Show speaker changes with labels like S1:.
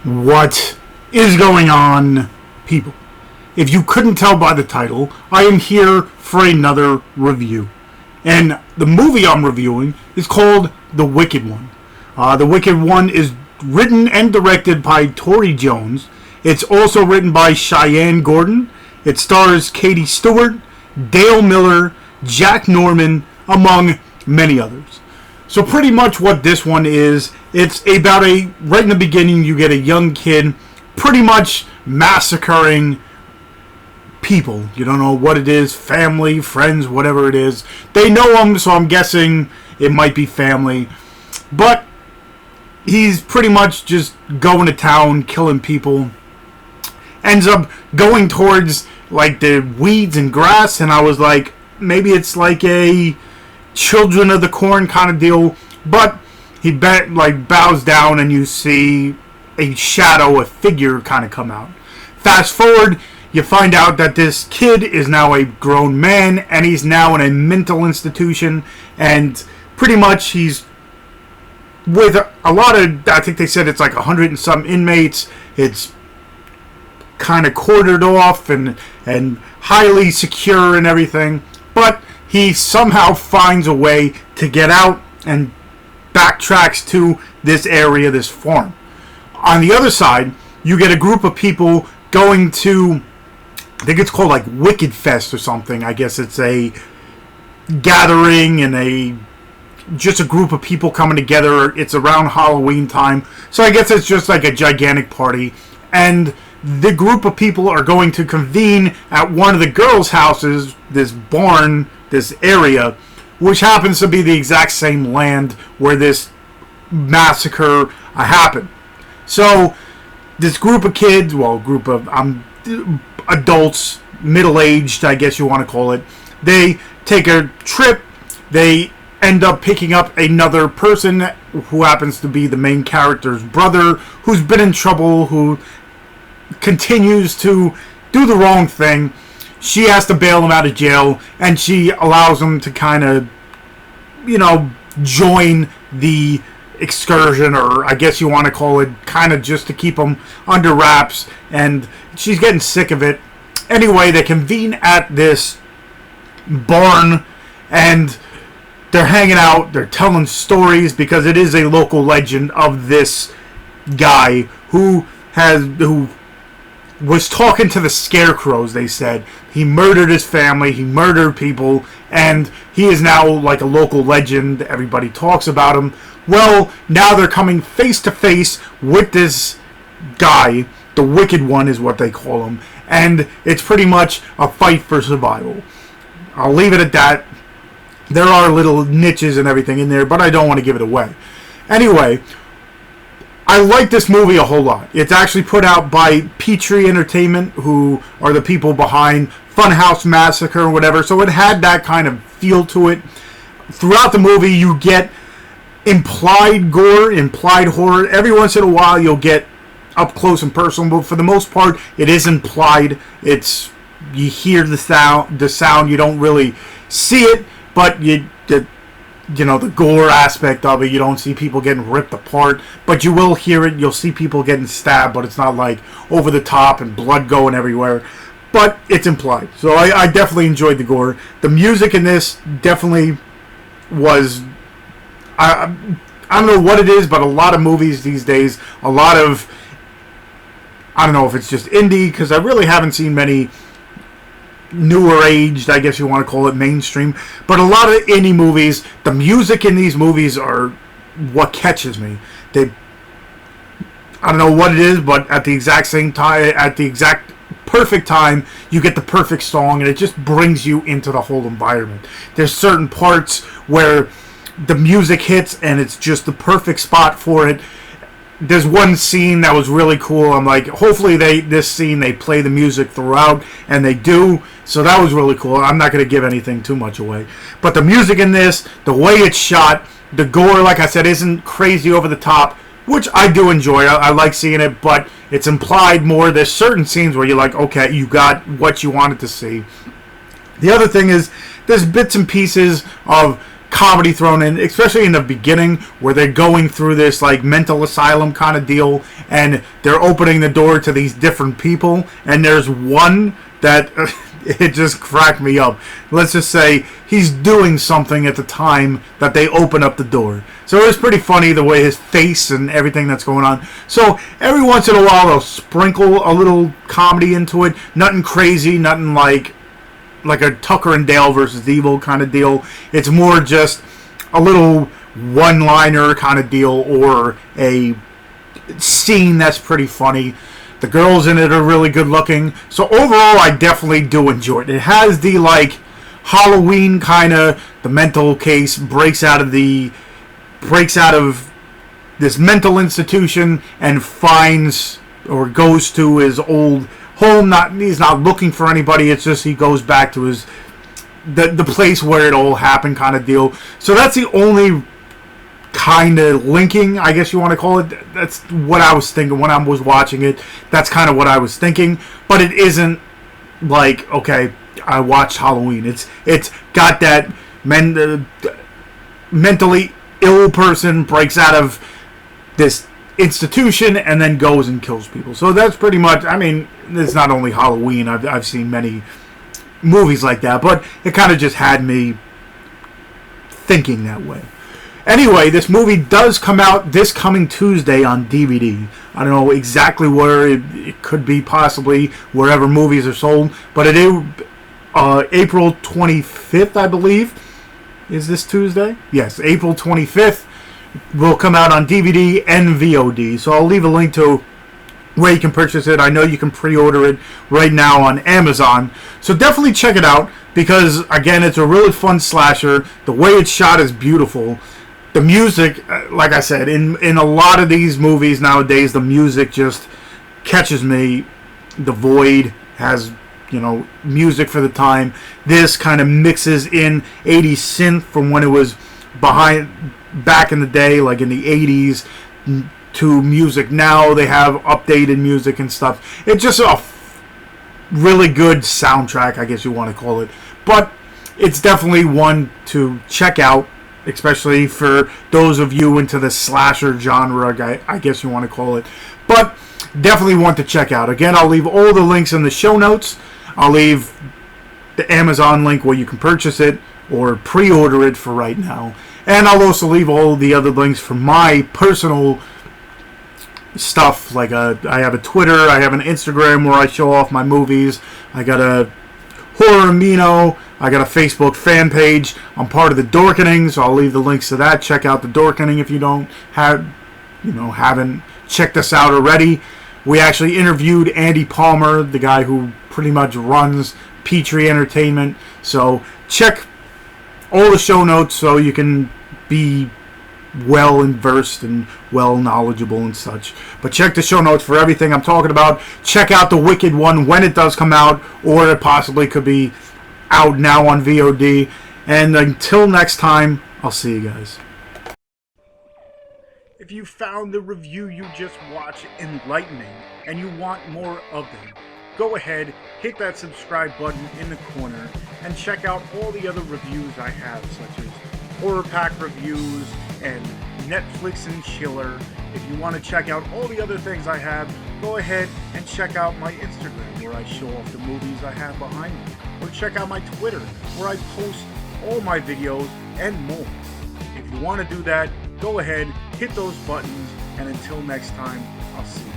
S1: What is going on, people? If you couldn't tell by the title, I am here for another review. And the movie I'm reviewing is called The Wicked One. The Wicked One is written and directed by Tory. It's also written by Cheyenne. It stars Katie Stewart, Dale Miller, Jack Norman, among many others. So pretty much what this one is, it's about right in the beginning, you get a young kid pretty much massacring people. You don't know what it is, family, friends, whatever it is. They know him, so I'm guessing it might be family. But he's pretty much just going to town, killing people. Ends up going towards like the weeds and grass, and I was like, maybe it's like a Children of the Corn kind of deal. But he bows down, and you see a shadow, a figure kind of come out. Fast forward, you find out that this kid is now a grown man, and he's now in a mental institution, and pretty much he's with a lot of, I think they said it's like 100 and some inmates. It's kind of quartered off and highly secure and everything, but he somehow finds a way to get out and backtracks to this area, this farm. On the other side, you get a group of people going to, I think it's called like Wicked Fest or something. I guess it's a gathering and just a group of people coming together. It's around Halloween time, so I guess it's just like a gigantic party. And the group of people are going to convene at one of the girls' houses, this barn, this area, which happens to be the exact same land where this massacre happened. So this group of kids, group of adults, middle-aged, I guess you want to call it, they take a trip. They end up picking up another person who happens to be the main character's brother, who's been in trouble, who continues to do the wrong thing. She has to bail him out of jail, and she allows him to kind of, join the excursion, or I guess you want to call it, kind of just to keep him under wraps, and she's getting sick of it. Anyway, they convene at this barn, and they're hanging out, they're telling stories, because it is a local legend of this guy who was talking to the scarecrows. They said he murdered his family, he murdered people, and he is now like a local legend. Everybody talks about him. Well, now they're coming face to face with this guy. The Wicked One is what they call him, and it's pretty much a fight for survival. I'll leave it at that. There are little niches and everything in there, but I don't want to give it away. Anyway, I like this movie a whole lot. It's actually put out by Petrie Entertainment, who are the people behind Funhouse Massacre or whatever, so it had that kind of feel to it. Throughout the movie, you get implied gore, implied horror. Every once in a while, you'll get up close and personal, but for the most part, it is implied. You hear the sound, you don't really see it, but the gore aspect of it, you don't see people getting ripped apart, but you will hear it. You'll see people getting stabbed, but it's not like over the top and blood going everywhere, but it's implied. So I definitely enjoyed the gore. The music in this definitely was, I don't know what it is, but a lot of movies these days, I don't know if it's just indie, because I really haven't seen many newer aged, I guess you want to call it, mainstream, but a lot of indie movies, the music in these movies are what catches me. I don't know what it is, but at the exact same time, at the exact perfect time, you get the perfect song, and it just brings you into the whole environment. There's certain parts where the music hits, and it's just the perfect spot for it. There's one scene that was really cool. I'm like, hopefully this scene they play the music throughout, and they do. So that was really cool. I'm not going to give anything too much away. But the music in this, the way it's shot, the gore, like I said, isn't crazy over the top, which I do enjoy. I like seeing it, but it's implied more. There's certain scenes where you're like, okay, you got what you wanted to see. The other thing is, there's bits and pieces of comedy thrown in, especially in the beginning where they're going through this like mental asylum kind of deal, and they're opening the door to these different people, and there's one that it just cracked me up. Let's just say he's doing something at the time that they open up the door. So it was pretty funny the way his face and everything that's going on. So every once in a while they'll sprinkle a little comedy into it. Nothing crazy, nothing like a Tucker and Dale versus Evil kind of deal. It's more just a little one-liner kind of deal or a scene that's pretty funny. The girls in it are really good looking. So overall, I definitely do enjoy it. It has the like Halloween kind of, the mental case breaks out of this mental institution and finds or goes to his old home. He's not looking for anybody. It's just he goes back to the place where it all happened kind of deal. So that's the only kind of linking, I guess you want to call it. That's what I was thinking when I was watching it. That's kind of what I was thinking. But it isn't like, okay, I watched Halloween. It's got that mentally ill person breaks out of this institution and then goes and kills people. So that's pretty much, I mean, it's not only Halloween. I've seen many movies like that, but it kind of just had me thinking that way. Anyway, this movie does come out this coming Tuesday on DVD. I don't know exactly where it could be, possibly wherever movies are sold, but it is April 25th, I believe. Is this Tuesday? Yes, April 25th will come out on DVD and VOD. So I'll leave a link to where you can purchase it. I know you can pre-order it right now on Amazon. So definitely check it out because, again, it's a really fun slasher. The way it's shot is beautiful. The music, like I said, in a lot of these movies nowadays, the music just catches me. The Void has, music for the time. This kind of mixes in 80s synth from when it was back in the day, like in the 80s, to music now. They have updated music and stuff. It's just a really good soundtrack, I guess you want to call it. But it's definitely one to check out, especially for those of you into the slasher genre, I guess you want to call it. But definitely want to check out. Again, I'll leave all the links in the show notes. I'll leave the Amazon link where you can purchase it or pre-order it for right now. And I'll also leave all the other links for my personal stuff. Like I have a Twitter, I have an Instagram where I show off my movies. I got a Horror Amino. I got a Facebook fan page. I'm part of the Dorkening, so I'll leave the links to that. Check out the Dorkening if you haven't checked us out already. We actually interviewed Andy Palmer, the guy who pretty much runs Petrie Entertainment. So check all the show notes so you can be well versed and well knowledgeable and such. But check the show notes for everything I'm talking about. Check out The Wicked One when it does come out, or it possibly could be out now on VOD. And until next time, I'll see you guys. If you found the review you just watched enlightening and you want more of them, go ahead, hit that subscribe button in the corner, and check out all the other reviews I have, such as Horror Pack reviews and Netflix and Chiller. If you want to check out all the other things I have, go ahead and check out my Instagram where I show off the movies I have behind me. Or check out my Twitter where I post all my videos and more. If you want to do that, go ahead, hit those buttons, and until next time, I'll see you.